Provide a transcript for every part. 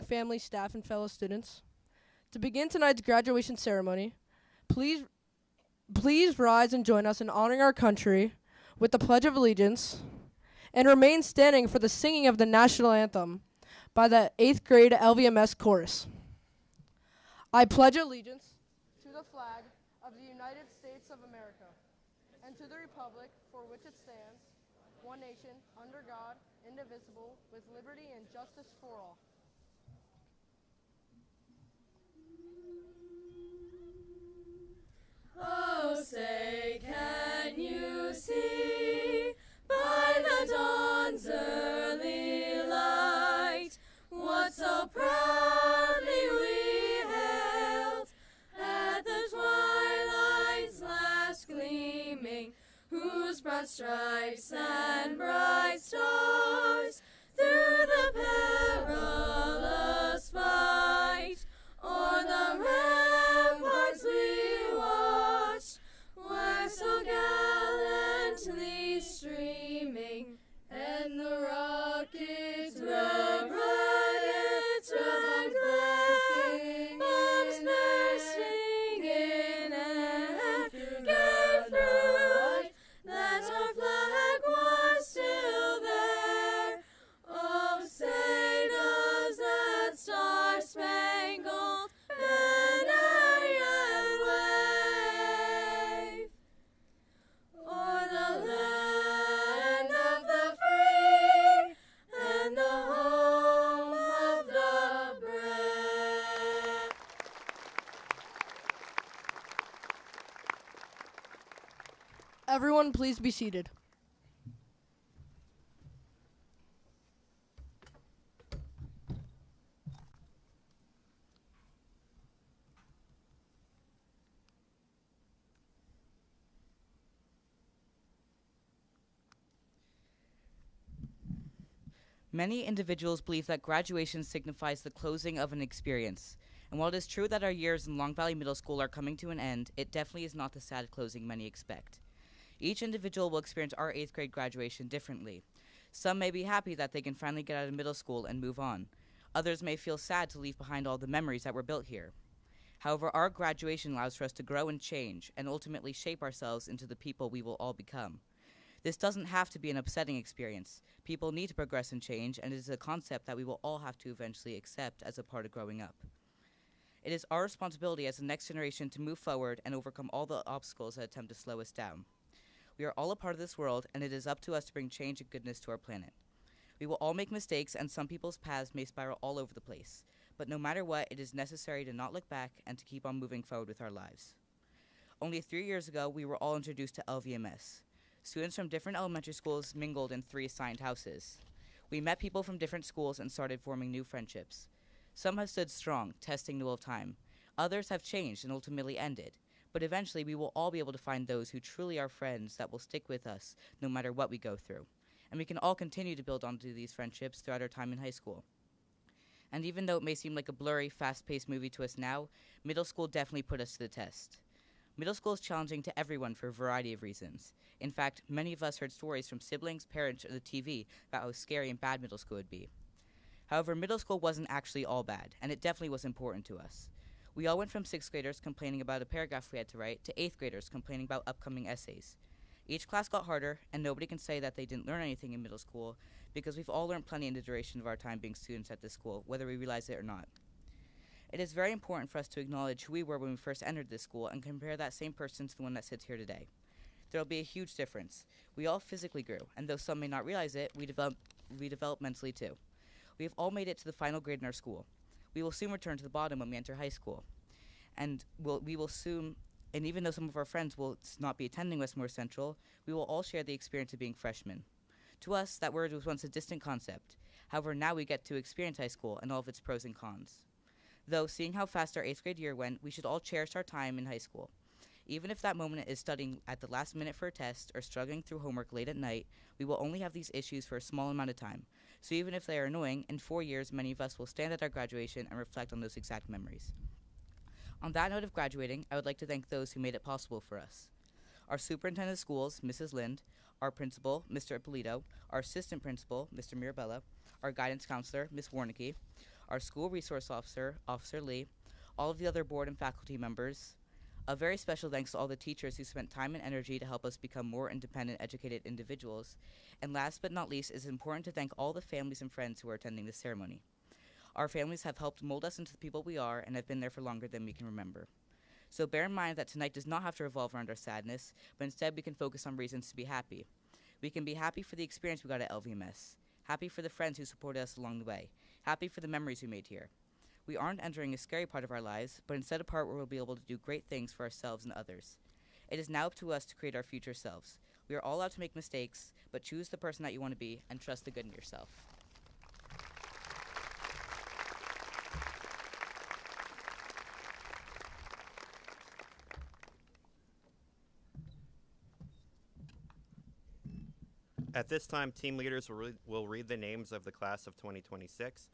family, staff, and fellow students. To begin tonight's graduation ceremony, please rise and join us in honoring our country with the Pledge of Allegiance, and remain standing for the singing of the national anthem by the 8th grade LVMS chorus. I pledge allegiance to the flag of the United States of America and to the republic for which it stands, one nation, under God, indivisible, with liberty and justice for all. Oh, say, can you see by the dawn's early light what so proudly we hailed at the twilight's last gleaming, whose broad stripes and bright stars through the perilous fight o'er the ramparts we watched were so gallantly streaming, and the rockets were glancing, bombs bursting in and gave proof that our flag was still there. Oh, say does that star-spangled banner yet wave o'er the land of the free and the home of the brave? Everyone, please be seated. Many individuals believe that graduation signifies the closing of an experience. And while it is true that our years in Long Valley Middle School are coming to an end, it definitely is not the sad closing many expect. Each individual will experience our 8th grade graduation differently. Some may be happy that they can finally get out of middle school and move on. Others may feel sad to leave behind all the memories that were built here. However, our graduation allows for us to grow and change and ultimately shape ourselves into the people we will all become. This doesn't have to be an upsetting experience. People need to progress and change, and it is a concept that we will all have to eventually accept as a part of growing up. It is our responsibility as the next generation to move forward and overcome all the obstacles that attempt to slow us down. We are all a part of this world, and it is up to us to bring change and goodness to our planet. We will all make mistakes, and some people's paths may spiral all over the place. But no matter what, it is necessary to not look back and to keep on moving forward with our lives. Only 3 years ago, we were all introduced to LVMS. Students from different elementary schools mingled in 3 assigned houses. We met people from different schools and started forming new friendships. Some have stood strong, testing the will of time. Others have changed and ultimately ended. But eventually, we will all be able to find those who truly are friends that will stick with us no matter what we go through. And we can all continue to build onto these friendships throughout our time in high school. And even though it may seem like a blurry, fast-paced movie to us now, middle school definitely put us to the test. Middle school is challenging to everyone for a variety of reasons. In fact, many of us heard stories from siblings, parents, or the TV about how scary and bad middle school would be. However, middle school wasn't actually all bad, and it definitely was important to us. We all went from 6th graders complaining about a paragraph we had to write to 8th graders complaining about upcoming essays. Each class got harder, and nobody can say that they didn't learn anything in middle school because we've all learned plenty in the duration of our time being students at this school, whether we realize it or not. It is very important for us to acknowledge who we were when we first entered this school and compare that same person to the one that sits here today. There will be a huge difference. We all physically grew, and though some may not realize it, we develop mentally too. We have all made it to the final grade in our school. We will soon return to the bottom when we enter high school. And even though some of our friends will not be attending Westmore Central, we will all share the experience of being freshmen. To us, that word was once a distant concept. However, now we get to experience high school and all of its pros and cons. Though, seeing how fast our 8th grade year went, we should all cherish our time in high school. Even if that moment is studying at the last minute for a test or struggling through homework late at night, we will only have these issues for a small amount of time. So even if they are annoying, in 4 years, many of us will stand at our graduation and reflect on those exact memories. On that note of graduating, I would like to thank those who made it possible for us. Our superintendent of schools, Mrs. Lind, our principal, Mr. Ippolito, our assistant principal, Mr. Mirabella, our guidance counselor, Ms. Warnicki, our school resource officer, Officer Lee, all of the other board and faculty members. A very special thanks to all the teachers who spent time and energy to help us become more independent, educated individuals. And last but not least, it is important to thank all the families and friends who are attending this ceremony. Our families have helped mold us into the people we are and have been there for longer than we can remember. So bear in mind that tonight does not have to revolve around our sadness, but instead we can focus on reasons to be happy. We can be happy for the experience we got at LVMS, happy for the friends who supported us along the way, happy for the memories we made here. We aren't entering a scary part of our lives, but instead a part where we'll be able to do great things for ourselves and others. It is now up to us to create our future selves. We are all allowed to make mistakes, but choose the person that you want to be and trust the good in yourself. At this time, team leaders will read the names of the class of 2026.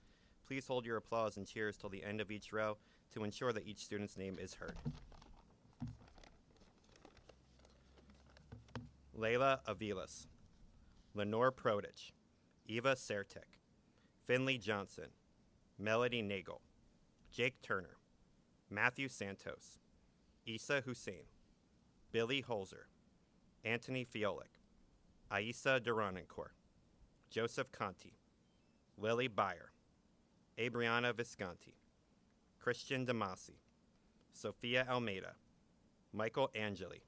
Please hold your applause and cheers till the end of each row to ensure that each student's name is heard. Layla Avilas, Lenore Prodich, Eva Sertic, Finley Johnson, Melody Nagel, Jake Turner, Matthew Santos, Issa Hussein, Billy Holzer, Anthony Fiolik, Aisa Duranencourt, Joseph Conti, Lily Beyer, Abriana Visconti, Christian Damasi, Sophia Almeida, Michael Angeli,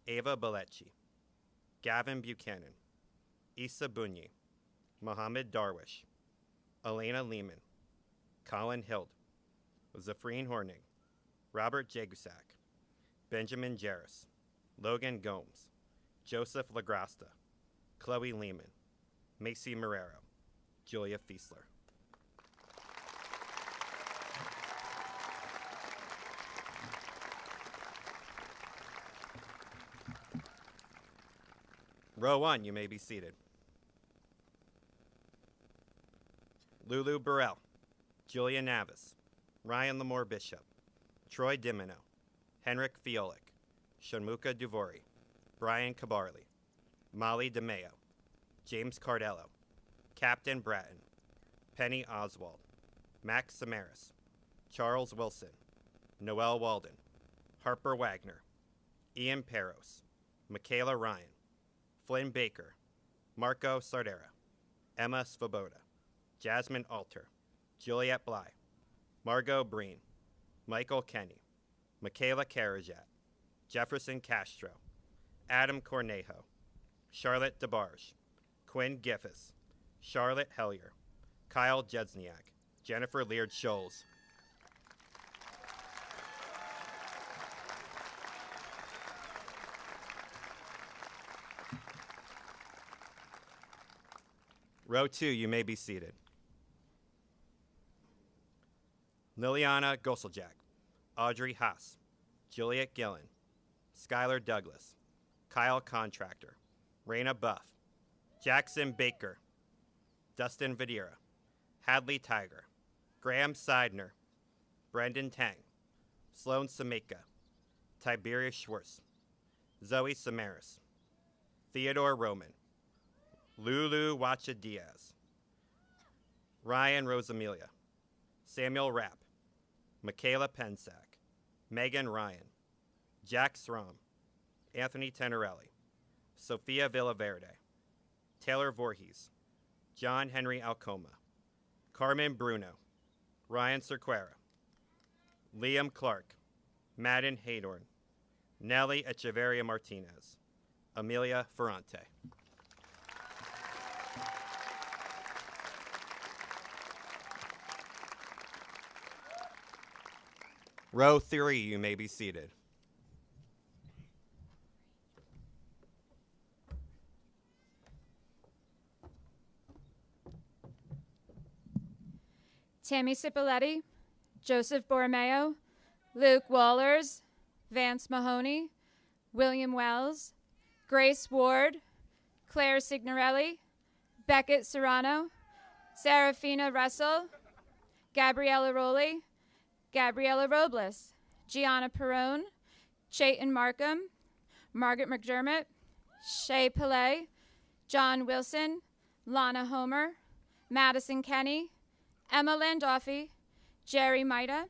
Ava Bellecci, Gavin Buchanan, Issa Bunyi, Mohammed Darwish, Elena Lehman, Colin Hild, Zafreen Hornig, Robert Jagusak, Benjamin Jarris, Logan Gomes, Joseph Lagrasta, Chloe Lehman, Macy Marrero, Julia Fiesler. Row 1, you may be seated. Lulu Burrell, Julia Navis, Ryan Lamore Bishop, Troy Dimino, Henrik Fiolik, Shanmuka Duvori, Brian Cabarly, Molly DeMeo, James Cardello, Captain Bratton, Penny Oswald, Max Samaras, Charles Wilson, Noel Walden, Harper Wagner, Ian Peros, Michaela Ryan, Flynn Baker, Marco Sardera, Emma Svoboda, Jasmine Alter, Juliet Bly, Margot Breen, Michael Kenny, Michaela Karajat, Jefferson Castro, Adam Cornejo, Charlotte DeBarge, Quinn Giffis, Charlotte Hellier, Kyle Jedzniak, Jennifer Leard Scholes. Row 2, you may be seated. Liliana Goseljak, Audrey Haas, Juliet Gillen, Skylar Douglas, Kyle Contractor, Raina Buff, Jackson Baker, Dustin Vadira, Hadley Tiger, Graham Seidner, Brendan Tang, Sloan Sameka, Tiberius Schwartz, Zoe Samaras, Theodore Roman, Lulu Wacha Diaz, Ryan Rosamilia, Samuel Rapp, Michaela Pensack, Megan Ryan, Jack Srom, Anthony Tenorelli, Sophia Villaverde, Taylor Voorhees, John Henry Alcoma, Carmen Bruno, Ryan Cerquera, Liam Clark, Madden Haydorn, Nelly Echeverria Martinez, Amelia Ferrante. Row 3, you may be seated. Tammy Cipoletti, Joseph Borromeo, Luke Wallers, Vance Mahoney, William Wells, Grace Ward, Claire Signorelli, Beckett Serrano, Serafina Russell, Gabriella Rowley, Gabriella Robles, Gianna Perrone, Chayton Markham, Margaret McDermott, Shay Pillay, John Wilson, Lana Homer, Madison Kenny, Emma Landolfi, Jerry Maida,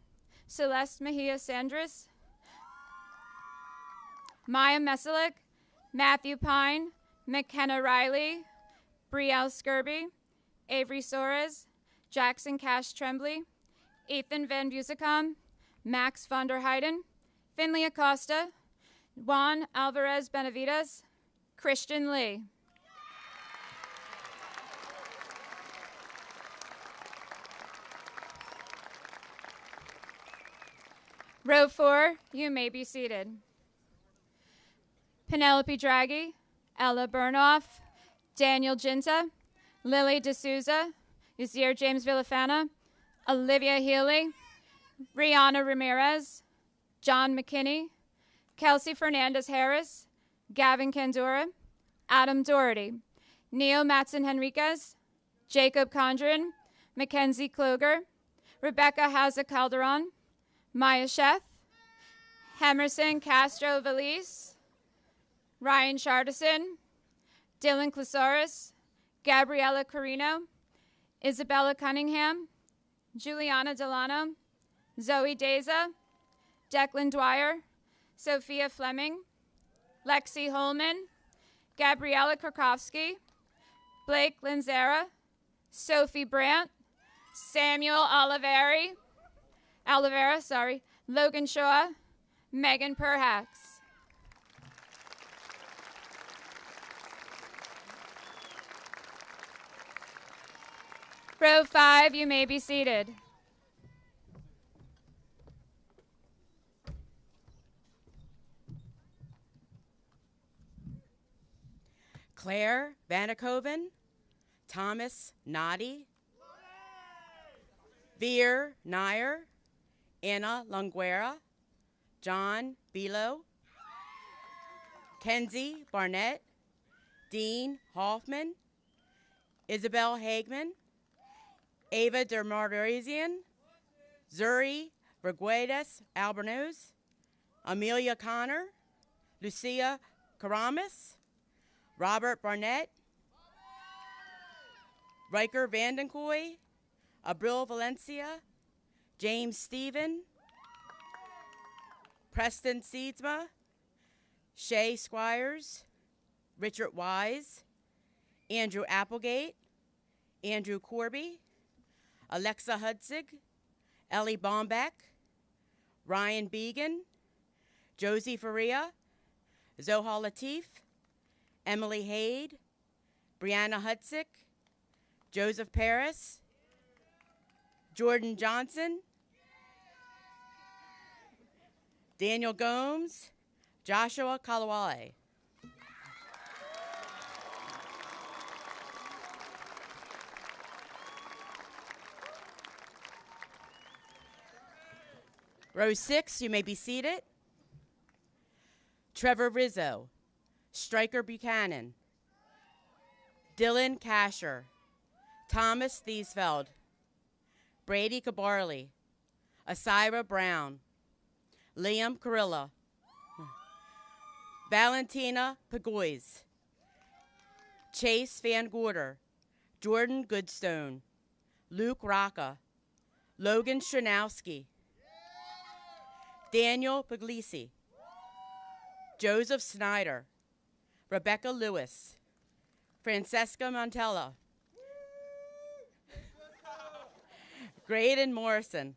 Celeste Mejia Sandris, Maya Meselik, Matthew Pine, McKenna Riley, Brielle Skirby, Avery Soares, Jackson Cash Tremblay, Ethan Van Busekam, Max von der Heiden, Finley Acosta, Juan Alvarez Benavides, Christian Lee. Row 4, you may be seated. Penelope Draghi, Ella Burnoff, Daniel Ginta, Lily D'Souza, Yasir James Villafana, Olivia Healy, Rihanna Ramirez, John McKinney, Kelsey Fernandez Harris, Gavin Kandura, Adam Doherty, Neo Matson Henriquez, Jacob Condren, Mackenzie Kloger, Rebecca Haza Calderon, Maya Sheth, Hemerson Castro Valise, Ryan Chardison, Dylan Clasaris, Gabriella Carino, Isabella Cunningham, Juliana Delano, Zoe Deza, Declan Dwyer, Sophia Fleming, Lexi Holman, Gabriella Krakowski, Blake Lanzera, Sophie Brandt, Samuel Olivera, Logan Shaw, Megan Perhax. Row 5, you may be seated. Claire Vanakoven, Thomas Noddy, Veer Nair, Anna Longuera, John Bilo, Kenzie Barnett, Dean Hoffman, Isabel Hagman, Ava Dermardoisian, Zuri Reguedes Albornoz, Amelia Connor, Lucia Karamis, Robert Barnett, Riker Vandenkoy, Abril Valencia, James Stephen, Preston Seedsma, Shay Squires, Richard Wise, Andrew Applegate, Andrew Corby, Alexa Hudzig, Ellie Bombeck, Ryan Began, Josie Faria, Zoha Latif, Emily Haid, Brianna Hutzik, Joseph Paris, Jordan Johnson, Daniel Gomes, Joshua Kalawale. Row 6, you may be seated. Trevor Rizzo, Stryker Buchanan, Dylan Kasher, Thomas Thiesfeld, Brady Cabarly, Asira Brown, Liam Carilla, Valentina Pagoys, Chase Van Gorder, Jordan Goodstone, Luke Rocca, Logan Stranowski, Daniel Puglisi, Joseph Snyder, Rebecca Lewis, Francesca Montella, Graydon Morrison,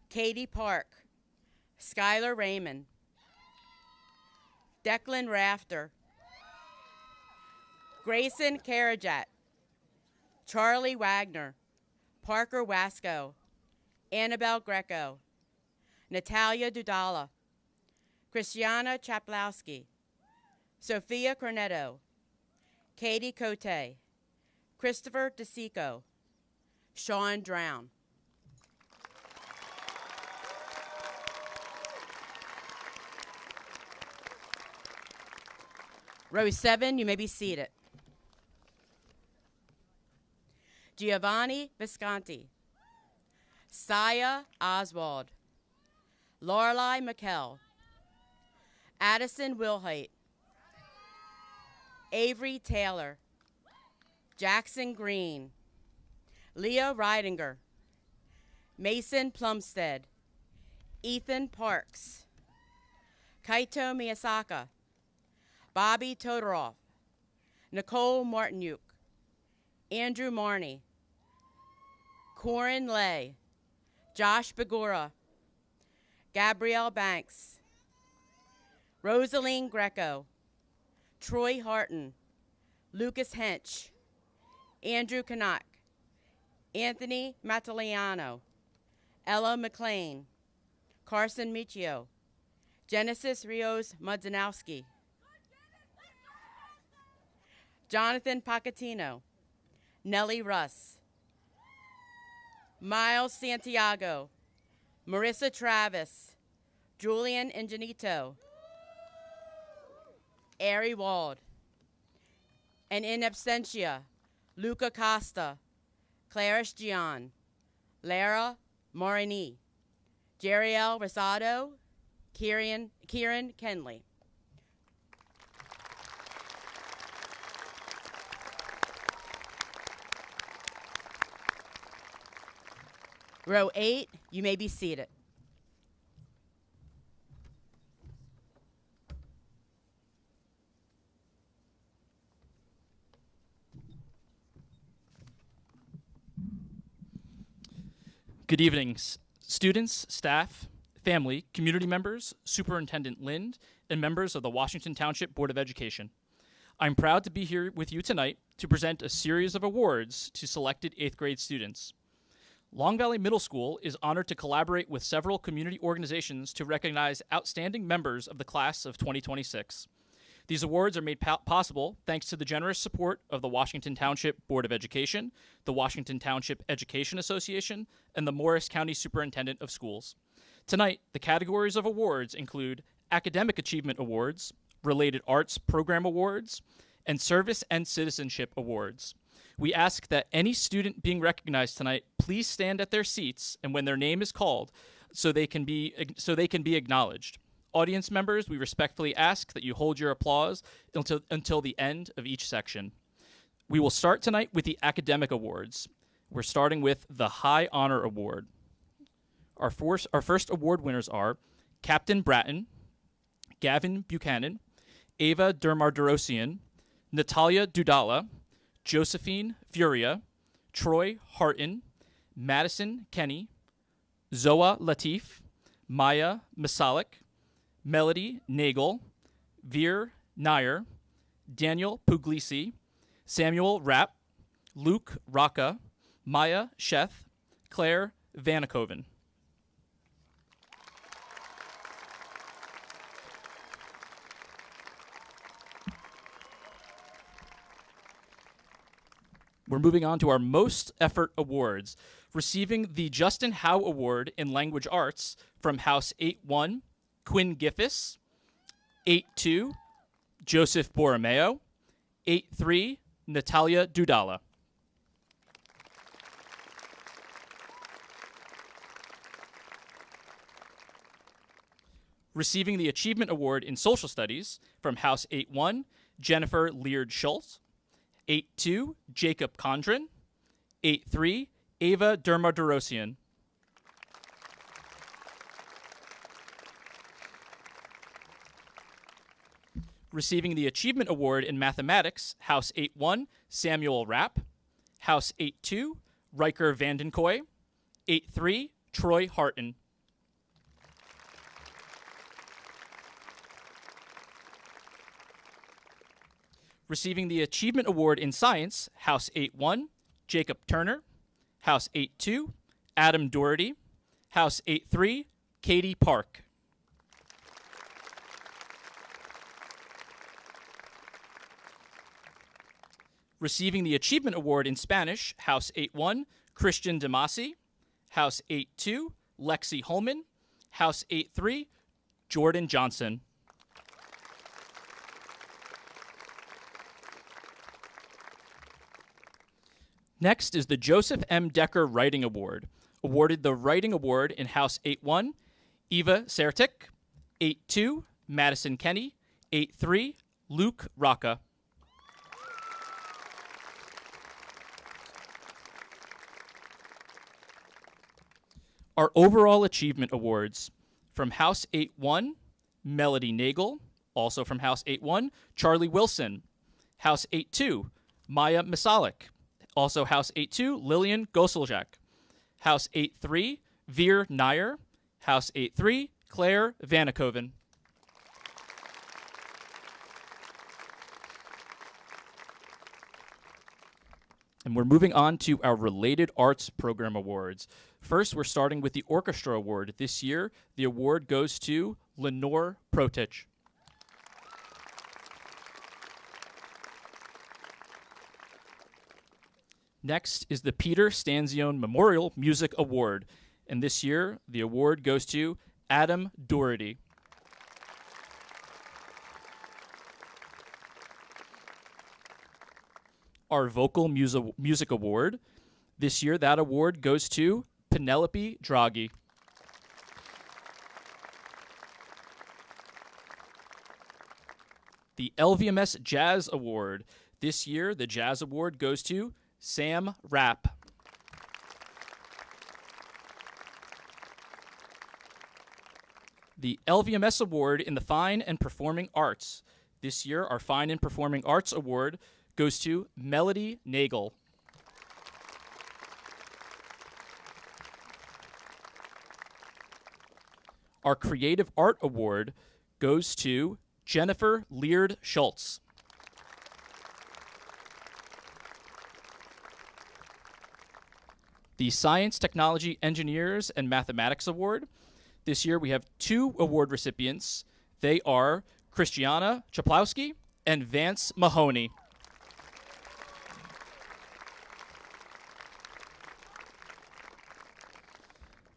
Katie Park, Skylar Raymond, Declan Rafter, Grayson Karajat, Charlie Wagner, Parker Wasco, Annabelle Greco, Natalia Dudala, Christiana Chaplowski, Sophia Cornetto, Katie Cote, Christopher DeSico, Sean Drown. Row 7, you may be seated. Giovanni Visconti, Saya Oswald, Lorelei McKell, Addison Wilhite, Avery Taylor, Jackson Green, Leah Ridinger, Mason Plumstead, Ethan Parks, Kaito Miyasaka, Bobby Todorov, Nicole Martinyuk, Andrew Marney, Corin Lay, Josh Begura, Gabrielle Banks, Rosaline Greco, Troy Harton, Lucas Hench, Andrew Kanak, Anthony Mataliano, Ella McLean, Carson Michio, Genesis Rios Mudzanowski, Jonathan Pacatino, Nellie Russ, Miles Santiago, Marissa Travis, Julian Ingenito, Ari Wald, and in absentia, Luca Costa, Clarice Gian, Lara Morini, Jeriel Rosado, Kieran Kenley. Row 8, you may be seated. Good evening, students, staff, family, community members, Superintendent Lind, and members of the Washington Township Board of Education. I'm proud to be here with you tonight to present a series of awards to selected 8th grade students. Long Valley Middle School is honored to collaborate with several community organizations to recognize outstanding members of the class of 2026. These awards are made possible thanks to the generous support of the Washington Township Board of Education, the Washington Township Education Association, and the Morris County Superintendent of Schools. Tonight, the categories of awards include Academic Achievement Awards, Related Arts Program Awards, and Service and Citizenship Awards. We ask that any student being recognized tonight please stand at their seats and when their name is called so they can be acknowledged. Audience members, we respectfully ask that you hold your applause until the end of each section. We will start tonight with the academic awards. We're starting with the High Honor Award. Our first award winners are Captain Bratton, Gavin Buchanan, Ava Dermarderosian, Natalia Dudala, Josephine Furia, Troy Harton, Madison Kenny, Zoa Latif, Maya Masalik, Melody Nagel, Veer Nair, Daniel Puglisi, Samuel Rapp, Luke Rocca, Maya Sheth, Claire Vanakoven. We're moving on to our Most Effort Awards, receiving the Justin Howe Award in Language Arts from House 8-1, Quinn Giffis, 8-2, Joseph Borromeo, 8-3, Natalia Dudala. Receiving the Achievement Award in Social Studies from House 8-1, Jennifer Leard Schultz, 8-2, Jacob Condren, 8-3, Ava Dermarderosian. Receiving the Achievement Award in Mathematics, House 8-1, Samuel Rapp, House 8-2, Riker Vandenkoy, 8-3, Troy Harton. Receiving the Achievement Award in Science, House 8-1, Jacob Turner, House 8-2, Adam Doherty, House 8-3, Katie Park. Receiving the Achievement Award in Spanish, House 8-1, Christian Damasi, House 8-2, Lexi Holman, House 8-3, Jordan Johnson. Next is the Joseph M. Decker Writing Award. Awarded the Writing Award in House 8-1, Eva Sertik, 8-2, Madison Kenny, 8-3, Luke Rocca. Our overall achievement awards from House 8-1, Melody Nagel, also from House 8-1, Charlie Wilson. House 8-2, Maya Misalik, also House 8-2, Lillian Goseljak. House 8-3, Veer Nair. House 8-3, Claire Vanikoven. And we're moving on to our Related Arts Program Awards. First, we're starting with the Orchestra Award. This year, the award goes to Lenore Protich. Next is the Peter Stanzione Memorial Music Award. And this year, the award goes to Adam Doherty. Our Vocal Music Award. This year, that award goes to Penelope Draghi. The LVMS Jazz Award. This year, the Jazz Award goes to Sam Rapp. The LVMS Award in the Fine and Performing Arts. This year, our Fine and Performing Arts Award goes to Melody Nagel. Our Creative Art Award goes to Jennifer Leard Schultz. The Science, Technology, Engineers, and Mathematics Award. This year we have 2 award recipients. They are Christiana Chaplowski and Vance Mahoney.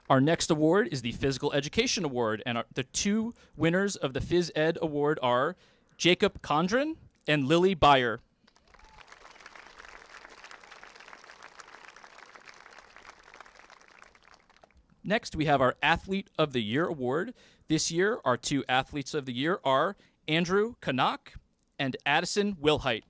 Our next award is the Physical Education Award, and the 2 winners of the Phys Ed Award are Jacob Condren and Lily Byer. Next, we have our Athlete of the Year Award. This year, our 2 Athletes of the Year are Andrew Kanak and Addison Wilhite.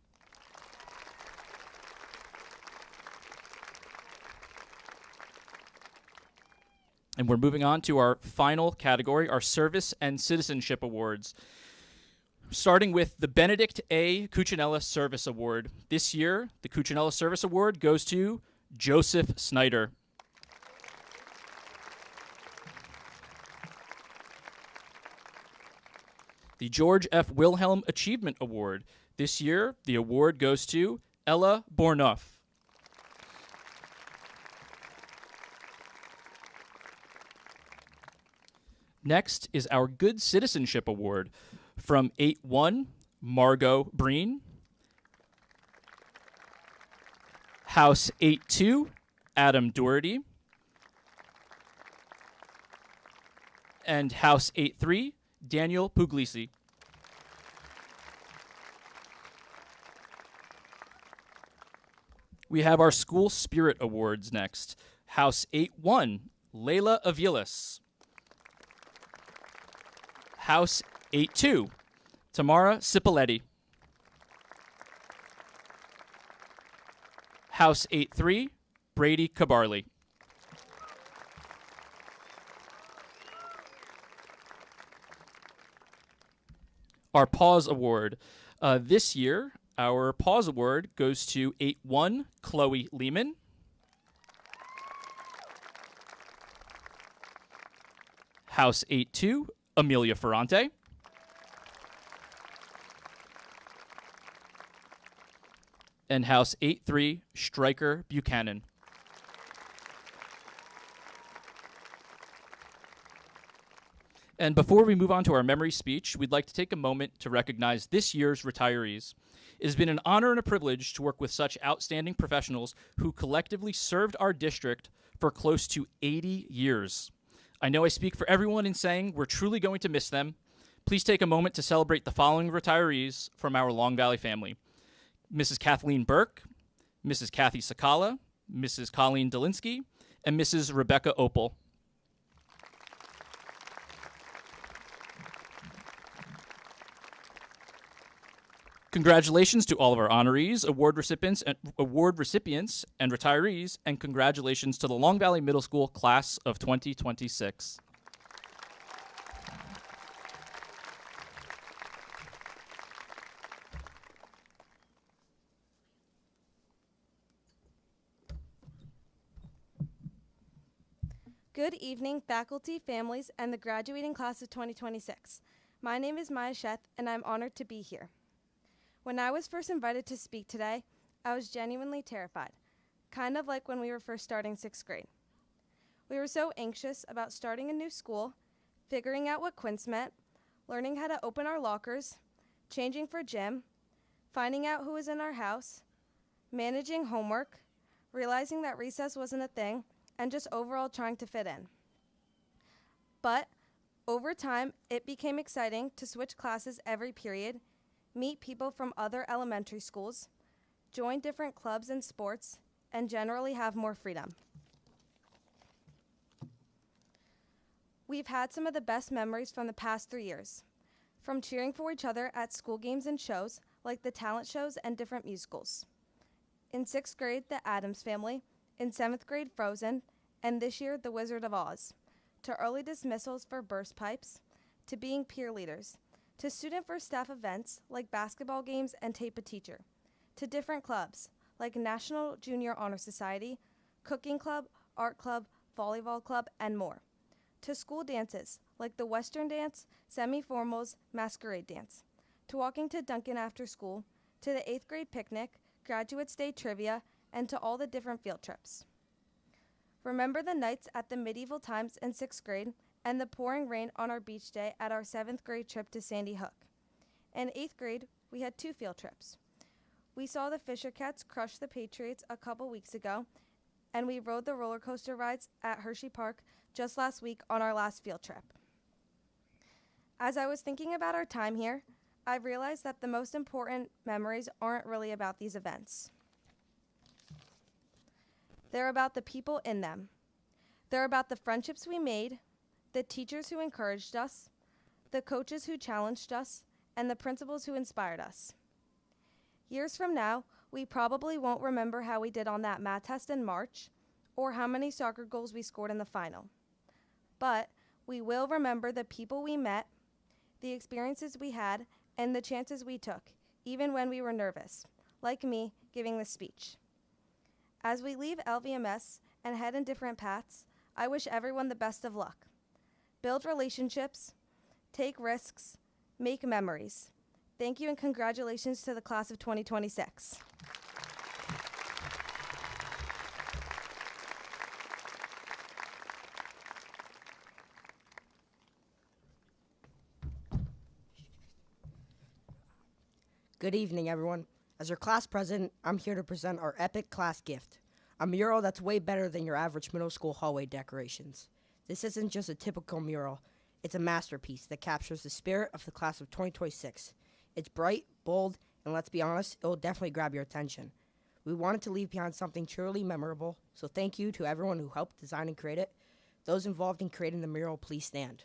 And we're moving on to our final category, our Service and Citizenship Awards. Starting with the Benedict A. Cuccinella Service Award. This year, the Cuccinella Service Award goes to Joseph Snyder. The George F. Wilhelm Achievement Award. This year, the award goes to Ella Bornoff. Next is our Good Citizenship Award from 8-1, Margot Breen. House 8-2, Adam Doherty. And House 8-3, Daniel Puglisi. We have our School Spirit Awards next. House 8-1, Layla Avilas. House 8-2, Tamara Cipoletti. House 8-3, Brady Cabarly. Our Pause Award. This year, our Pause Award goes to 8-1, Chloe Lehman. House 8-2, Amelia Ferrante. And House 8-3, Stryker Buchanan. And before we move on to our memory speech, we'd like to take a moment to recognize this year's retirees. It has been an honor and a privilege to work with such outstanding professionals who collectively served our district for close to 80 years. I know I speak for everyone in saying we're truly going to miss them. Please take a moment to celebrate the following retirees from our Long Valley family. Mrs. Kathleen Burke, Mrs. Kathy Sakala, Mrs. Colleen Delinsky, and Mrs. Rebecca Opal. Congratulations to all of our honorees, award recipients, and retirees, and congratulations to the Long Valley Middle School class of 2026. Good evening, faculty, families, and the graduating class of 2026. My name is Maya Sheth, and I'm honored to be here. When I was first invited to speak today, I was genuinely terrified, kind of like when we were first starting 6th grade. We were so anxious about starting a new school, figuring out what quints meant, learning how to open our lockers, changing for gym, finding out who was in our house, managing homework, realizing that recess wasn't a thing, and just overall trying to fit in. But over time, it became exciting to switch classes every period, meet people from other elementary schools, join different clubs and sports, and generally have more freedom. We've had some of the best memories from the past 3 years, from cheering for each other at school games and shows like the talent shows and different musicals. In 6th grade, the Addams Family, in 7th grade, Frozen, and this year, The Wizard of Oz, to early dismissals for burst pipes, to being peer leaders, to student first staff events like basketball games and Tape a Teacher, to different clubs like National Junior Honor Society, Cooking Club, Art Club, Volleyball Club, and more, to school dances like the Western Dance, Semi-Formals, Masquerade Dance, to walking to Duncan after school, to the 8th grade picnic, Graduates Day trivia, and to all the different field trips. Remember the nights at the medieval times in 6th grade and the pouring rain on our beach day at our 7th grade trip to Sandy Hook. In 8th grade, we had 2 field trips. We saw the Fisher Cats crush the Patriots a couple weeks ago, and we rode the roller coaster rides at Hershey Park just last week on our last field trip. As I was thinking about our time here, I realized that the most important memories aren't really about these events. They're about the people in them. They're about the friendships we made, the teachers who encouraged us, the coaches who challenged us, and the principals who inspired us. Years from now, we probably won't remember how we did on that math test in March, or how many soccer goals we scored in the final. But we will remember the people we met, the experiences we had, and the chances we took, even when we were nervous, like me giving this speech. As we leave LVMS and head in different paths, I wish everyone the best of luck. Build relationships, take risks, make memories. Thank you and congratulations to the class of 2026. Good evening, everyone. As your class president, I'm here to present our epic class gift, a mural that's way better than your average middle school hallway decorations. This isn't just a typical mural. It's a masterpiece that captures the spirit of the class of 2026. It's bright, bold, and let's be honest, it will definitely grab your attention. We wanted to leave behind something truly memorable, so thank you to everyone who helped design and create it. Those involved in creating the mural, please stand.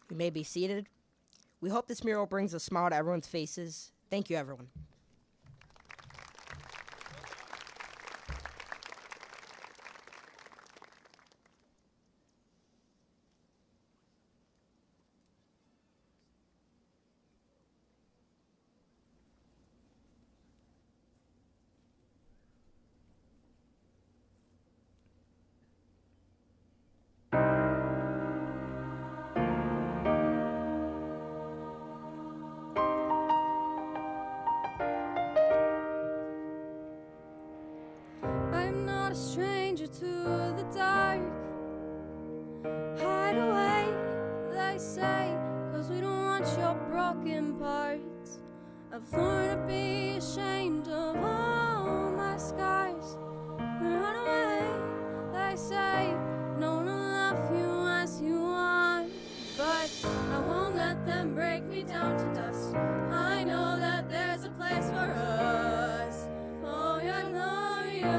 You may be seated. We hope this mural brings a smile to everyone's faces. Thank you, everyone. I'm not a stranger to the dark. Hide away, they say, 'cause we don't want your broken parts. I've learned to be ashamed of all my scars. Run away, they say, no one will love you as you are. But I won't let them break me down to dust. I know that there's a place for us. Oh, you're glorious.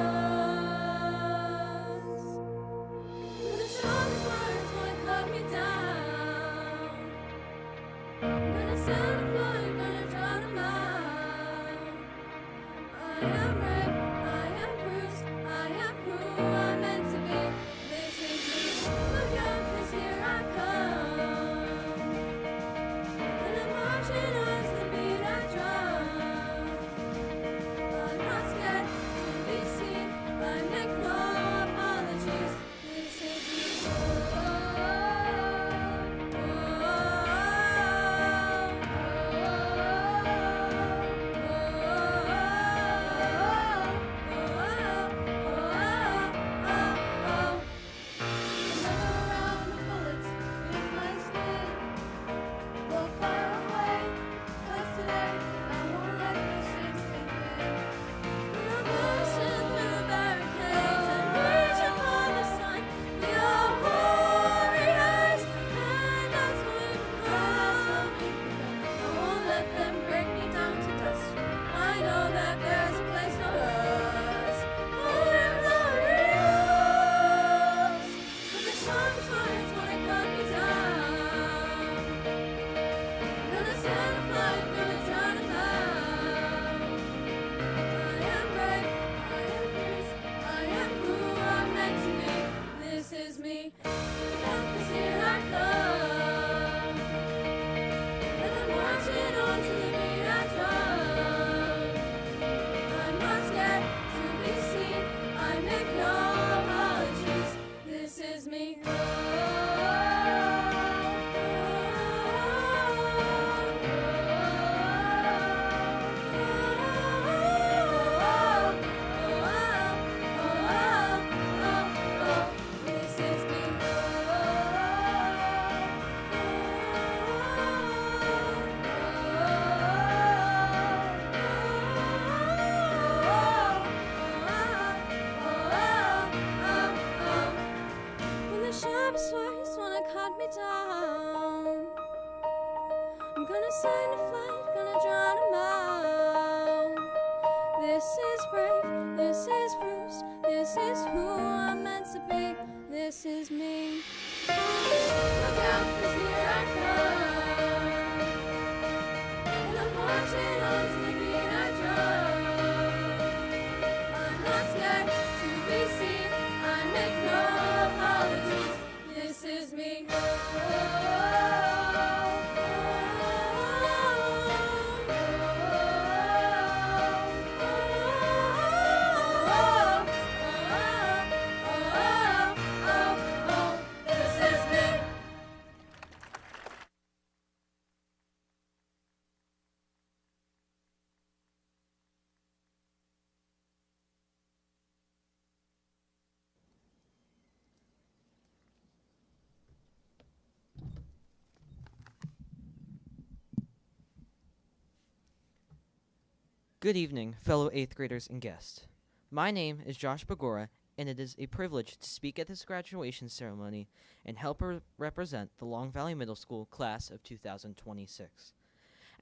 Good evening, fellow 8th graders and guests. My name is Josh Bagora, and it is a privilege to speak at this graduation ceremony and help represent the Long Valley Middle School class of 2026.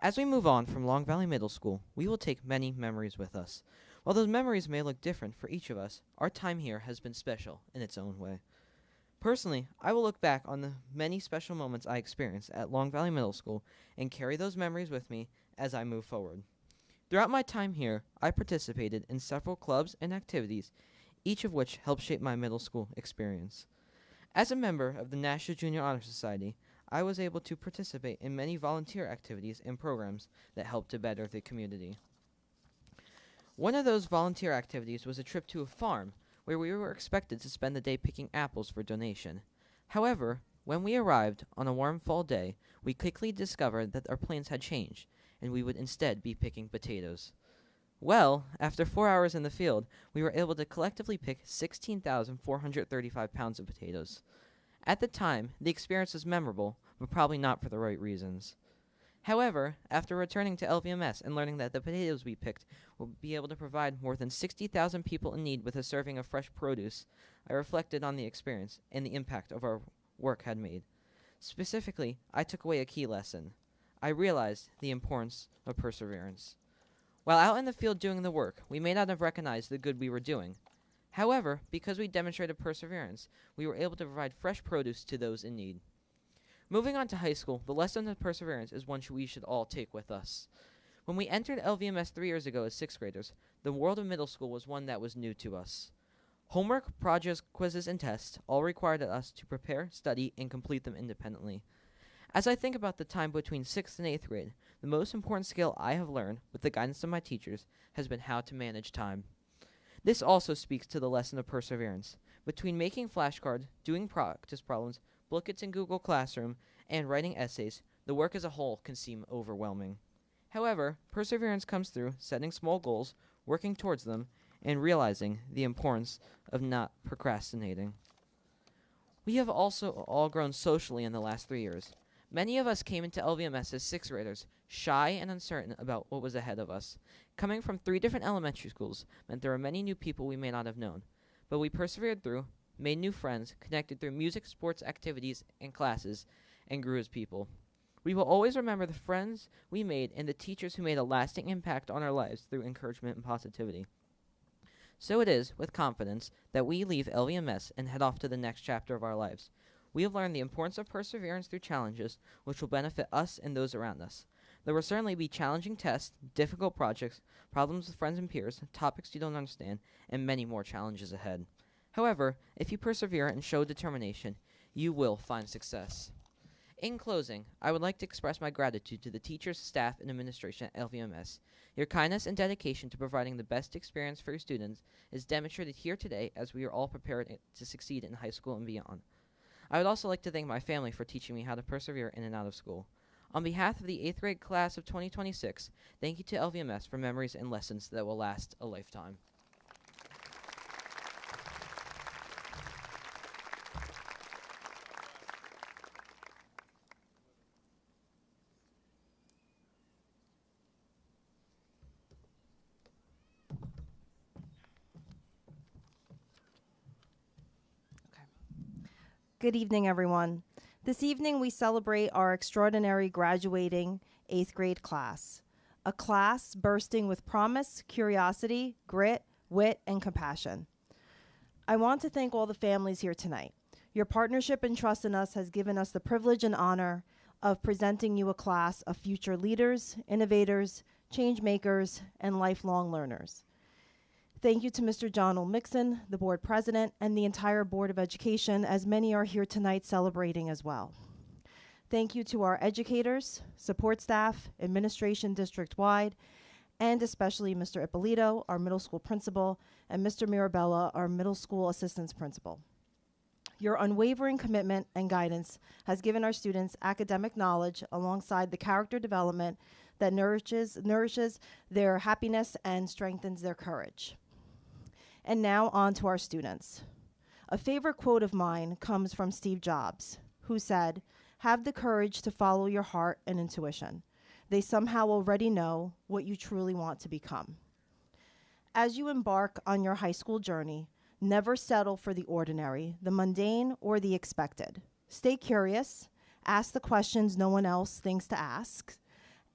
As we move on from Long Valley Middle School, we will take many memories with us. While those memories may look different for each of us, our time here has been special in its own way. Personally, I will look back on the many special moments I experienced at Long Valley Middle School and carry those memories with me as I move forward. Throughout my time here, I participated in several clubs and activities, each of which helped shape my middle school experience. As a member of the National Junior Honor Society, I was able to participate in many volunteer activities and programs that helped to better the community. One of those volunteer activities was a trip to a farm where we were expected to spend the day picking apples for donation. However, when we arrived on a warm fall day, we quickly discovered that our plans had changed, and we would instead be picking potatoes. Well, after 4 hours in the field, we were able to collectively pick 16,435 pounds of potatoes. At the time, the experience was memorable, but probably not for the right reasons. However, after returning to LVMS and learning that the potatoes we picked will be able to provide more than 60,000 people in need with a serving of fresh produce, I reflected on the experience and the impact of our work had made. Specifically, I took away a key lesson. I realized the importance of perseverance. While out in the field doing the work, we may not have recognized the good we were doing. However, because we demonstrated perseverance, we were able to provide fresh produce to those in need. Moving on to high school, the lesson of perseverance is one we should all take with us. When we entered LVMS 3 years ago as 6th graders, the world of middle school was one that was new to us. Homework, projects, quizzes, and tests all required us to prepare, study, and complete them independently. As I think about the time between 6th and 8th grade, the most important skill I have learned, with the guidance of my teachers, has been how to manage time. This also speaks to the lesson of perseverance. Between making flashcards, doing practice problems, booklets in Google Classroom, and writing essays, the work as a whole can seem overwhelming. However, perseverance comes through setting small goals, working towards them, and realizing the importance of not procrastinating. We have also all grown socially in the last 3 years. Many of us came into LVMS as 6th graders, shy and uncertain about what was ahead of us. Coming from 3 different elementary schools meant there were many new people we may not have known, but we persevered through, made new friends, connected through music, sports, activities, and classes, and grew as people. We will always remember the friends we made and the teachers who made a lasting impact on our lives through encouragement and positivity. So it is, with confidence, that we leave LVMS and head off to the next chapter of our lives. We have learned the importance of perseverance through challenges, which will benefit us and those around us. There will certainly be challenging tests, difficult projects, problems with friends and peers, topics you don't understand, and many more challenges ahead. However, if you persevere and show determination, you will find success. In closing, I would like to express my gratitude to the teachers, staff, and administration at LVMS. Your kindness and dedication to providing the best experience for your students is demonstrated here today as we are all prepared to succeed in high school and beyond. I would also like to thank my family for teaching me how to persevere in and out of school. On behalf of the 8th grade class of 2026, thank you to LVMS for memories and lessons that will last a lifetime. Good evening, everyone. This evening, we celebrate our extraordinary graduating 8th grade class, a class bursting with promise, curiosity, grit, wit, and compassion. I want to thank all the families here tonight. Your partnership and trust in us has given us the privilege and honor of presenting you a class of future leaders, innovators, change makers, and lifelong learners. Thank you to Mr. John O. Mixon, the board president, and the entire Board of Education, as many are here tonight celebrating as well. Thank you to our educators, support staff, administration district-wide, and especially Mr. Ippolito, our middle school principal, and Mr. Mirabella, our middle school assistance principal. Your unwavering commitment and guidance has given our students academic knowledge alongside the character development that nourishes their happiness and strengthens their courage. And now on to our students. A favorite quote of mine comes from Steve Jobs, who said, "Have the courage to follow your heart and intuition. they somehow already know what you truly want to become. As you embark on your high school journey, never settle for the ordinary, the mundane, or the expected. Stay curious, ask the questions no one else thinks to ask,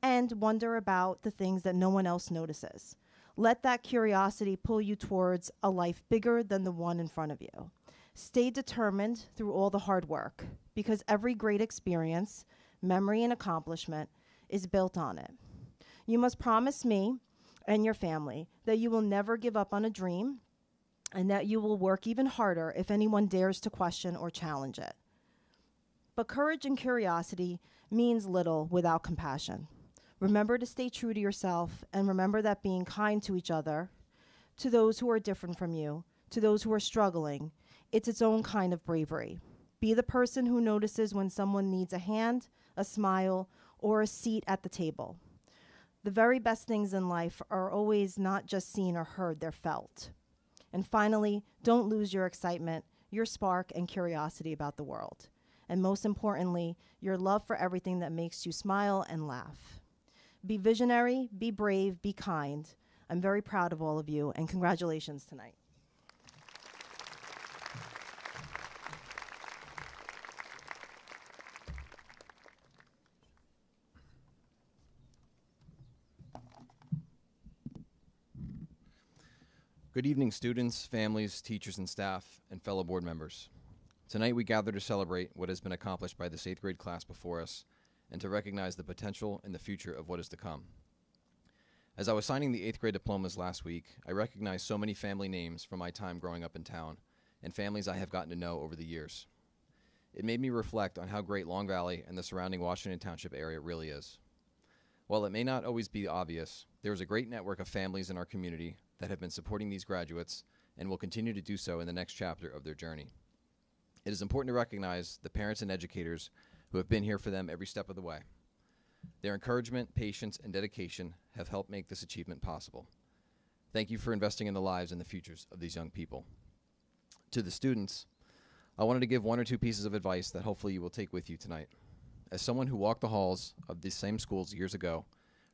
and wonder about the things that no one else notices. Let that curiosity pull you towards a life bigger than the one in front of you. Stay determined through all the hard work, because every great experience, memory, and accomplishment is built on it. You must promise me and your family that you will never give up on a dream and that you will work even harder if anyone dares to question or challenge it. But courage and curiosity means little without compassion. Remember to stay true to yourself, and remember that being kind to each other, to those who are different from you, to those who are struggling, it's its own kind of bravery. Be the person who notices when someone needs a hand, a smile, or a seat at the table. The very best things in life are always not just seen or heard, they're felt. And finally, don't lose your excitement, your spark, and curiosity about the world. And most importantly, your love for everything that makes you smile and laugh. Be visionary, be brave, be kind. I'm very proud of all of you, and congratulations tonight. Good evening, students, families, teachers, and staff, and fellow board members. Tonight we gather to celebrate what has been accomplished by this 8th grade class before us, and to recognize the potential and the future of what is to come. As I was signing the 8th grade diplomas last week, I recognized so many family names from my time growing up in town, and families I have gotten to know over the years. It made me reflect on how great Long Valley and the surrounding Washington Township area really is. While it may not always be obvious, there is a great network of families in our community that have been supporting these graduates and will continue to do so in the next chapter of their journey. It is important to recognize the parents and educators who have been here for them every step of the way. Their encouragement, patience, and dedication have helped make this achievement possible. Thank you for investing in the lives and the futures of these young people. To the students, I wanted to give one or two pieces of advice that hopefully you will take with you tonight. As someone who walked the halls of these same schools years ago,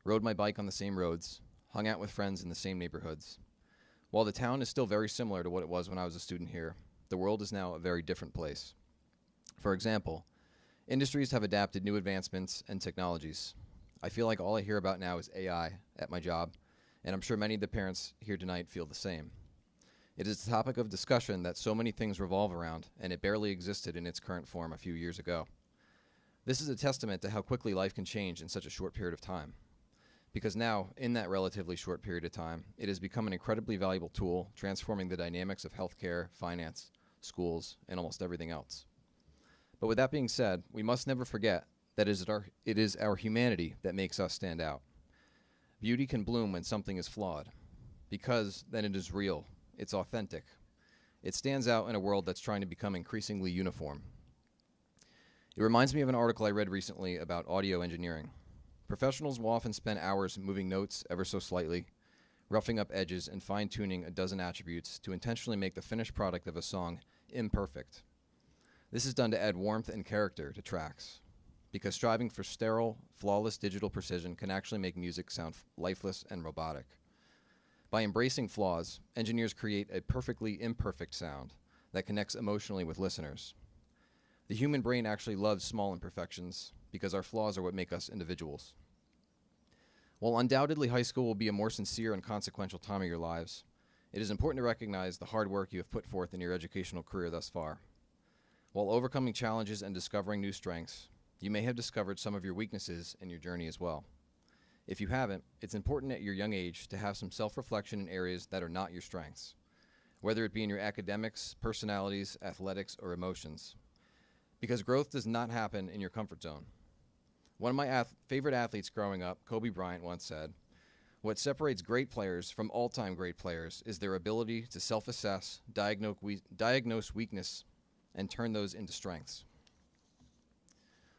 rode my bike on the same roads, hung out with friends in the same neighborhoods, while the town is still very similar to what it was when I was a student here, the world is now a very different place. For example, industries have adapted new advancements and technologies. I feel like all I hear about now is AI at my job, and I'm sure many of the parents here tonight feel the same. It is a topic of discussion that so many things revolve around, and it barely existed in its current form a few years ago. This is a testament to how quickly life can change in such a short period of time. Because now, in that relatively short period of time, it has become an incredibly valuable tool, transforming the dynamics of healthcare, finance, schools, and almost everything else. But with that being said, we must never forget that it is our humanity that makes us stand out. Beauty can bloom when something is flawed, because then it is real, it's authentic. It stands out in a world that's trying to become increasingly uniform. It reminds me of an article I read recently about audio engineering. Professionals will often spend hours moving notes ever so slightly, roughing up edges, and fine-tuning a dozen attributes to intentionally make the finished product of a song imperfect. This is done to add warmth and character to tracks, because striving for sterile, flawless digital precision can actually make music sound lifeless and robotic. By embracing flaws, engineers create a perfectly imperfect sound that connects emotionally with listeners. The human brain actually loves small imperfections because our flaws are what make us individuals. While undoubtedly high school will be a more sincere and consequential time of your lives, it is important to recognize the hard work you have put forth in your educational career thus far. While overcoming challenges and discovering new strengths, you may have discovered some of your weaknesses in your journey as well. If you haven't, it's important at your young age to have some self-reflection in areas that are not your strengths, whether it be in your academics, personalities, athletics, or emotions. Because growth does not happen in your comfort zone. One of my favorite athletes growing up, Kobe Bryant, once said, "What separates great players from all-time great players is their ability to self-assess, diagnose weakness, and turn those into strengths."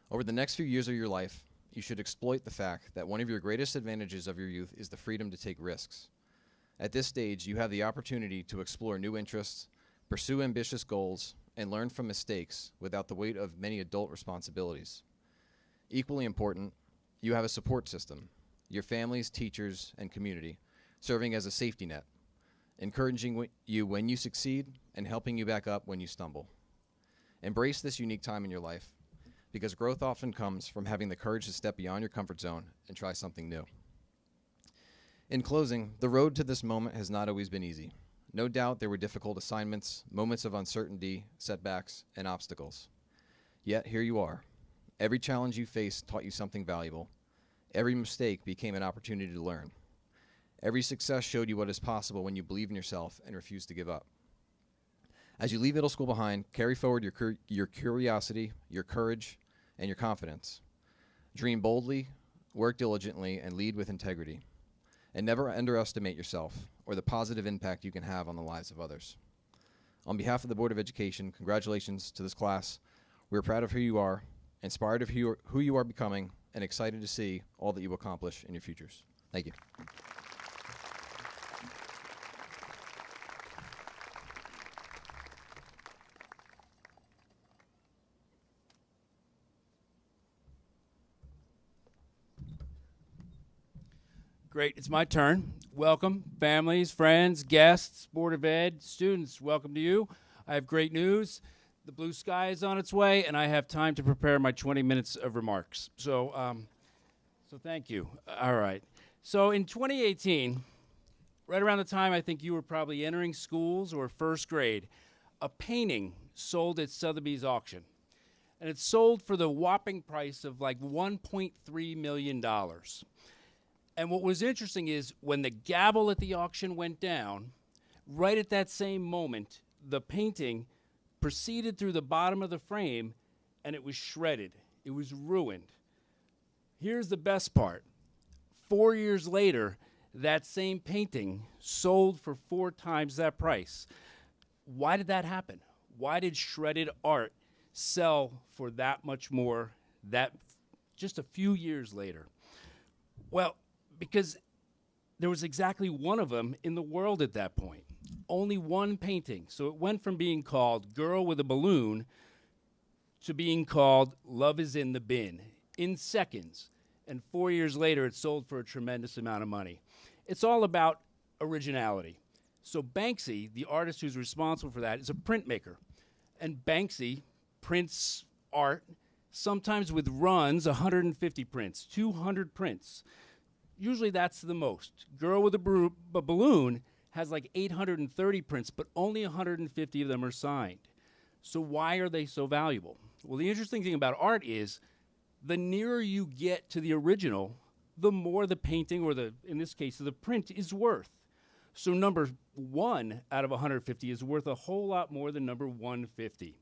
Over the next few years of your life, you should exploit the fact that one of your greatest advantages of your youth is the freedom to take risks. At this stage, you have the opportunity to explore new interests, pursue ambitious goals, and learn from mistakes without the weight of many adult responsibilities. Equally important, You have a support system, your families, teachers, and community, serving as a safety net, encouraging you when you succeed and helping you back up when you stumble. Embrace this unique time in your life, because growth often comes from having the courage to step beyond your comfort zone and try something new. In closing, the road to this moment has not always been easy. No doubt there were difficult assignments, moments of uncertainty, setbacks, and obstacles. Yet here you are. Every challenge you faced taught you something valuable. Every mistake became an opportunity to learn. Every success showed you what is possible when you believe in yourself and refuse to give up. As you leave middle school behind, carry forward your curiosity, your courage, and your confidence. Dream boldly, work diligently, and lead with integrity. And never underestimate yourself or the positive impact you can have on the lives of others. On behalf of the Board of Education, congratulations to this class. We're proud of who you are, inspired of who you are becoming, and excited to see all that you accomplish in your futures. Thank you. Great, it's my turn. Welcome, families, friends, guests, Board of Ed, students, welcome to you. I have great news. The blue sky is on its way, and I have time to prepare my 20 minutes of remarks. So thank you. All right. So in 2018, right around the time I think you were probably entering schools or first grade, a painting sold at Sotheby's auction. And it sold for the whopping price of like $1.3 million. And what was interesting is when the gavel at the auction went down, right at that same moment, the painting proceeded through the bottom of the frame and it was shredded. It was ruined. Here's the best part. 4 years later, that same painting sold for 4 times that price. Why did that happen? Why did shredded art sell for that much more just a few years later? Well, because there was exactly one of them in the world at that point. Only one painting. So it went from being called Girl with a Balloon to being called Love is in the Bin in seconds. And 4 years later, it sold for a tremendous amount of money. It's all about originality. So Banksy, the artist who's responsible for that, is a printmaker. And Banksy prints art, sometimes with runs, 150 prints, 200 prints. Usually that's the most. Girl with a Balloon has like 830 prints, but only 150 of them are signed. So why are they so valuable? Well, the interesting thing about art is the nearer you get to the original, the more the painting, or in this case, the print is worth. So number 1 out of 150 is worth a whole lot more than number 150.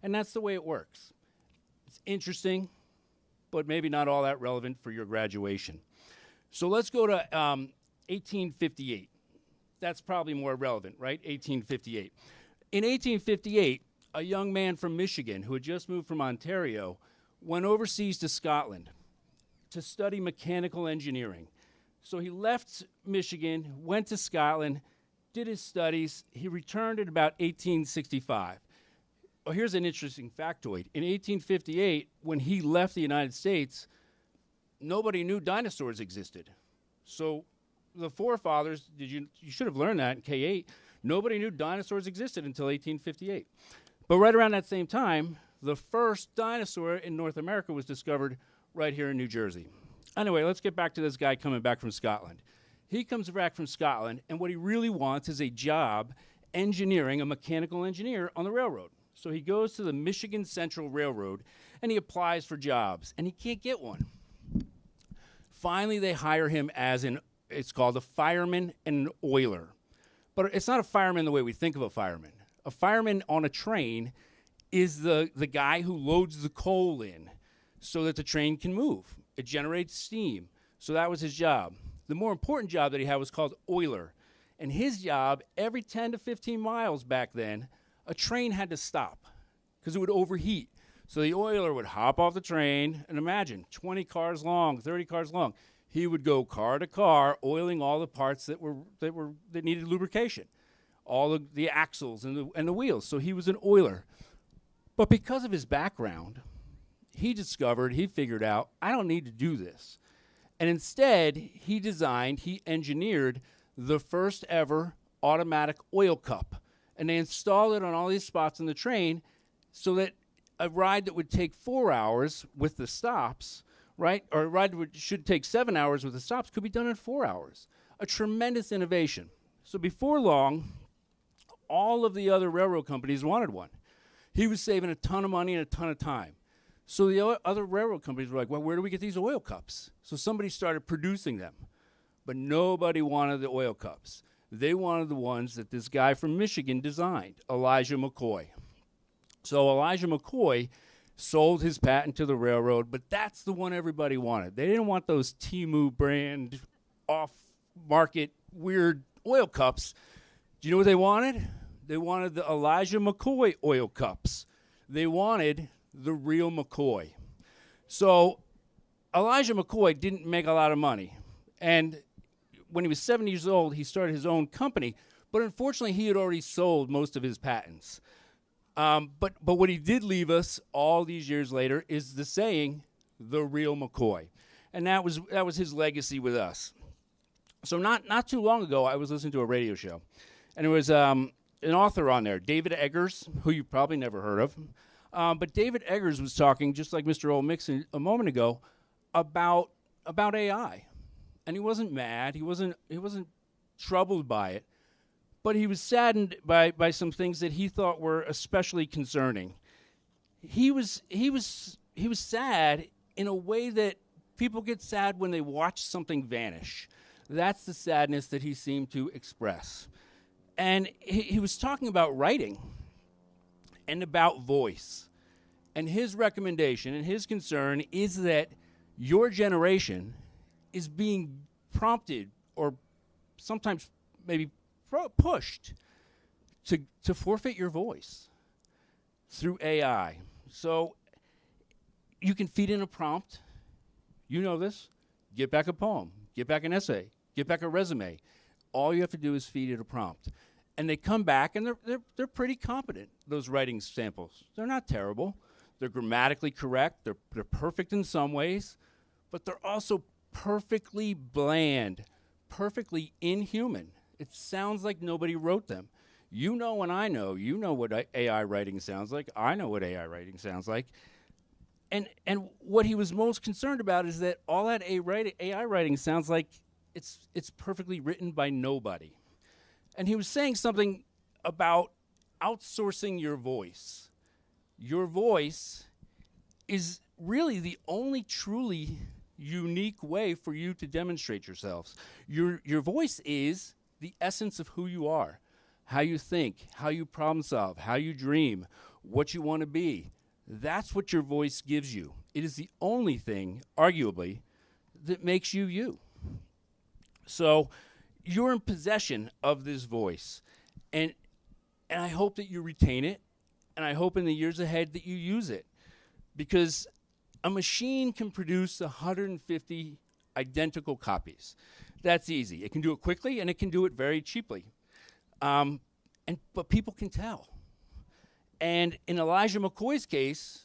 And that's the way it works. It's interesting, but maybe not all that relevant for your graduation. So let's go to 1858. That's probably more relevant, right? 1858. In 1858, a young man from Michigan who had just moved from Ontario went overseas to Scotland to study mechanical engineering. So he left Michigan, went to Scotland, did his studies. He returned in about 1865. Well, here's an interesting factoid. In 1858, when he left the United States, nobody knew dinosaurs existed. So the forefathers, you should have learned that in K-8, nobody knew dinosaurs existed until 1858. But right around that same time, the first dinosaur in North America was discovered right here in New Jersey. Anyway, let's get back to this guy coming back from Scotland. He comes back from Scotland, and what he really wants is a job engineering, a mechanical engineer on the railroad. So he goes to the Michigan Central Railroad, and he applies for jobs, and he can't get one. Finally, they hire him as it's called a fireman and an oiler. But it's not a fireman the way we think of a fireman. A fireman on a train is the guy who loads the coal in so that the train can move. It generates steam. So that was his job. The more important job that he had was called oiler. And his job, every 10 to 15 miles back then, a train had to stop because it would overheat. So the oiler would hop off the train, and imagine, 20 cars long, 30 cars long. He would go car to car, oiling all the parts that needed lubrication, all the axles and the wheels. So he was an oiler. But because of his background, he figured out, I don't need to do this. And instead, he engineered the first ever automatic oil cup. And they installed it on all these spots in the train so that a ride that would take 4 hours with the stops, right, or a ride that should take 7 hours with the stops could be done in 4 hours. A tremendous innovation. So before long, all of the other railroad companies wanted one. He was saving a ton of money and a ton of time. So the other railroad companies were like, well, where do we get these oil cups? So somebody started producing them. But nobody wanted the oil cups. They wanted the ones that this guy from Michigan designed, Elijah McCoy. So Elijah McCoy sold his patent to the railroad, but that's the one everybody wanted. They didn't want those Temu brand, off-market, weird oil cups. Do you know what they wanted? They wanted the Elijah McCoy oil cups. They wanted the real McCoy. So Elijah McCoy didn't make a lot of money. And when he was 7 years old, he started his own company. But unfortunately, he had already sold most of his patents. But what he did leave us all these years later is the saying, the real McCoy. And that was his legacy with us. So not too long ago, I was listening to a radio show. And there was an author on there, David Eggers, who you probably never heard of. But David Eggers was talking, just like Mr. Olmixon a moment ago, about AI. And he wasn't mad. He wasn't troubled by it. But he was saddened by some things that he thought were especially concerning. He was sad in a way that people get sad when they watch something vanish. That's the sadness that he seemed to express. And he was talking about writing and about voice. And his recommendation and his concern is that your generation is being prompted or sometimes maybe pushed to forfeit your voice through AI. So you can feed in a prompt. You know this. Get back a poem. Get back an essay. Get back a resume. All you have to do is feed it a prompt. And they come back, and they're pretty competent, those writing samples. They're not terrible. They're grammatically correct. They're perfect in some ways. But they're also perfectly bland, perfectly inhuman. It sounds like nobody wrote them. You know and I know. You know what AI writing sounds like. I know what AI writing sounds like. And what he was most concerned about is that all that AI writing sounds like it's perfectly written by nobody. And he was saying something about outsourcing your voice. Your voice is really the only truly unique way for you to demonstrate yourselves. Your voice is the essence of who you are, how you think, how you problem solve, how you dream, what you want to be. That's what your voice gives you. It is the only thing, arguably, that makes you you. So you're in possession of this voice. And I hope that you retain it, and I hope in the years ahead that you use it. Because a machine can produce 150 identical copies. That's easy. It can do it quickly, and it can do it very cheaply. But people can tell. And in Elijah McCoy's case,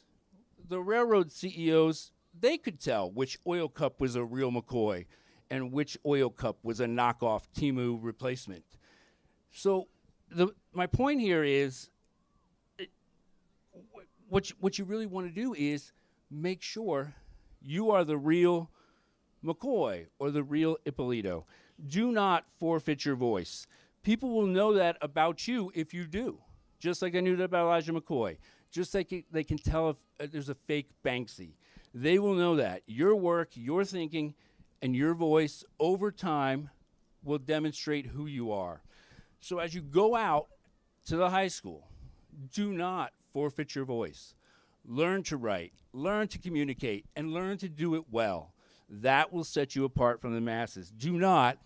the railroad CEOs, they could tell which oil cup was a real McCoy and which oil cup was a knockoff Temu replacement. So my point here is what you really want to do is make sure you are the real McCoy or the real Ippolito. Do not forfeit your voice. People will know that about you if you do, just like they knew that about Elijah McCoy, just like they can tell if there's a fake Banksy. They will know that. Your work, your thinking, and your voice over time will demonstrate who you are. So as you go out to the high school, do not forfeit your voice. Learn to write, learn to communicate, and learn to do it well. That will set you apart from the masses. Do not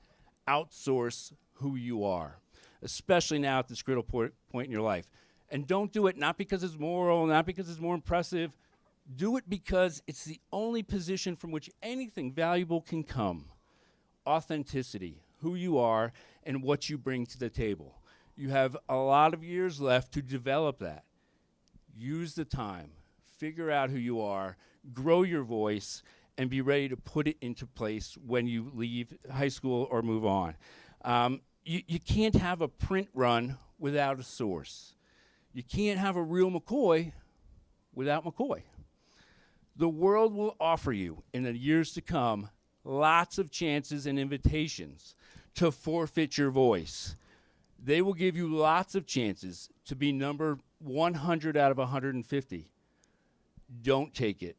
outsource who you are, especially now at this critical point in your life. And don't do it not because it's moral, not because it's more impressive. Do it because it's the only position from which anything valuable can come. Authenticity, who you are, and what you bring to the table. You have a lot of years left to develop that. Use the time. Figure out who you are. Grow your voice. and be ready to put it into place when you leave high school or move on. You can't have a print run without a source. You can't have a real McCoy without McCoy. The world will offer you, in the years to come, lots of chances and invitations to forfeit your voice. They will give you lots of chances to be number 100 out of 150. Don't take it.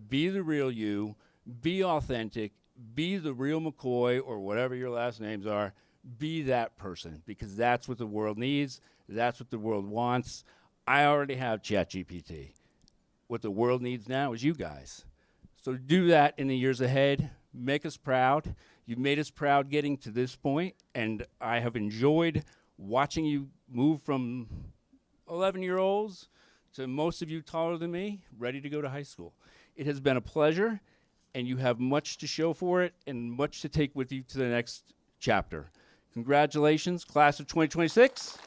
Be the real you. Be authentic. Be the real McCoy, or whatever your last names are. Be that person, because that's what the world needs. That's what the world wants. I already have ChatGPT. What the world needs now is you guys. So do that in the years ahead. Make us proud. You've made us proud getting to this point, and I have enjoyed watching you move from 11-year-olds to most of you taller than me, ready to go to high school. It has been a pleasure, and you have much to show for it and much to take with you to the next chapter. Congratulations, class of 2026.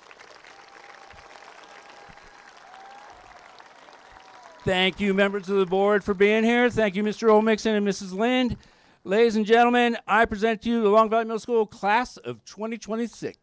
Thank you, members of the board, for being here. Thank you, Mr. Olmixon and Mrs. Lind. Ladies and gentlemen, I present to you the Long Valley Middle School class of 2026.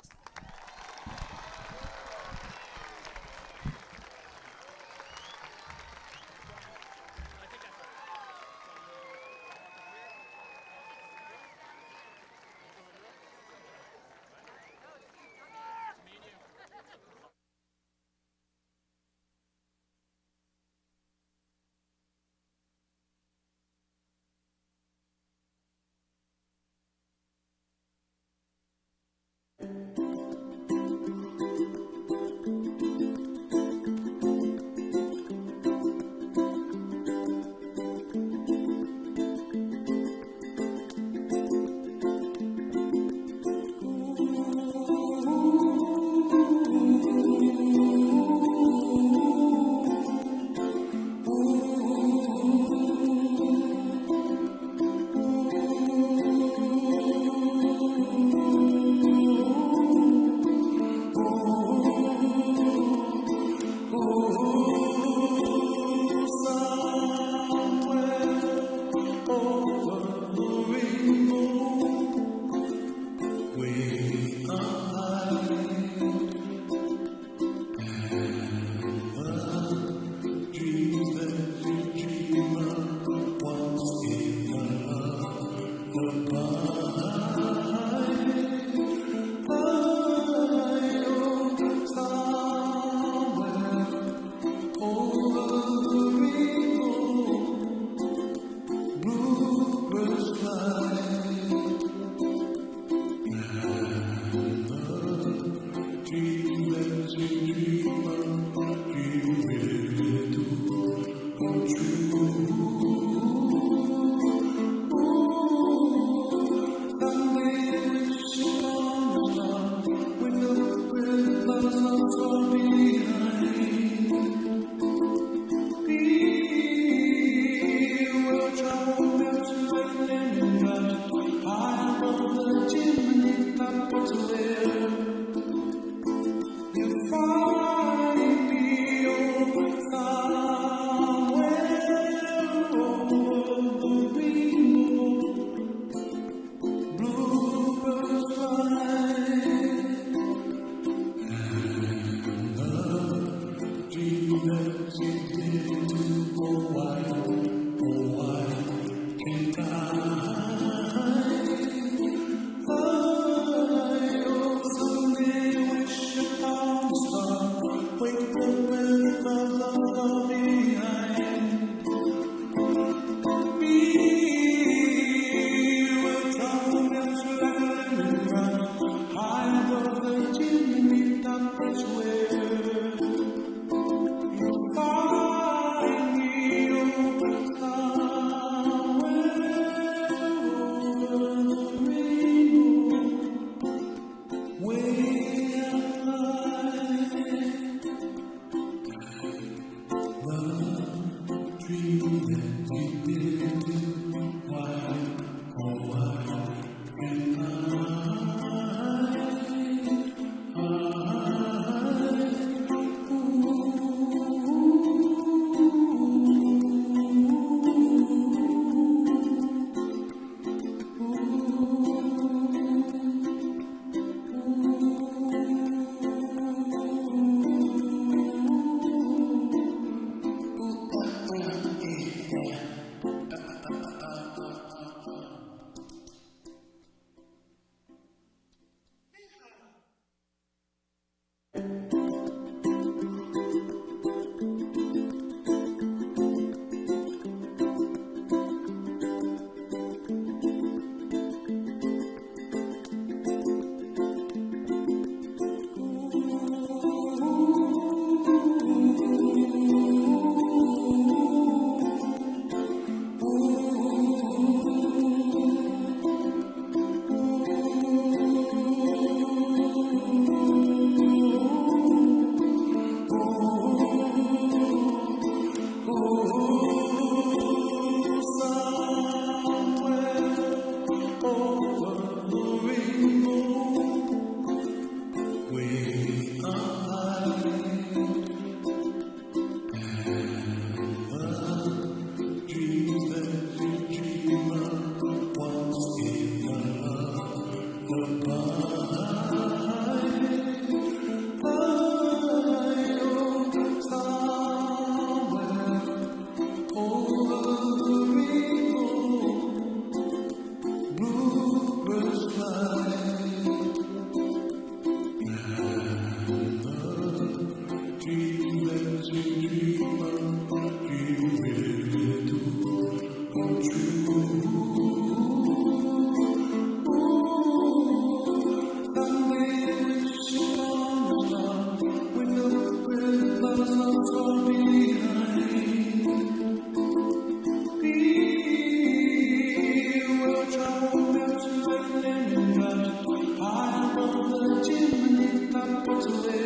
to wait.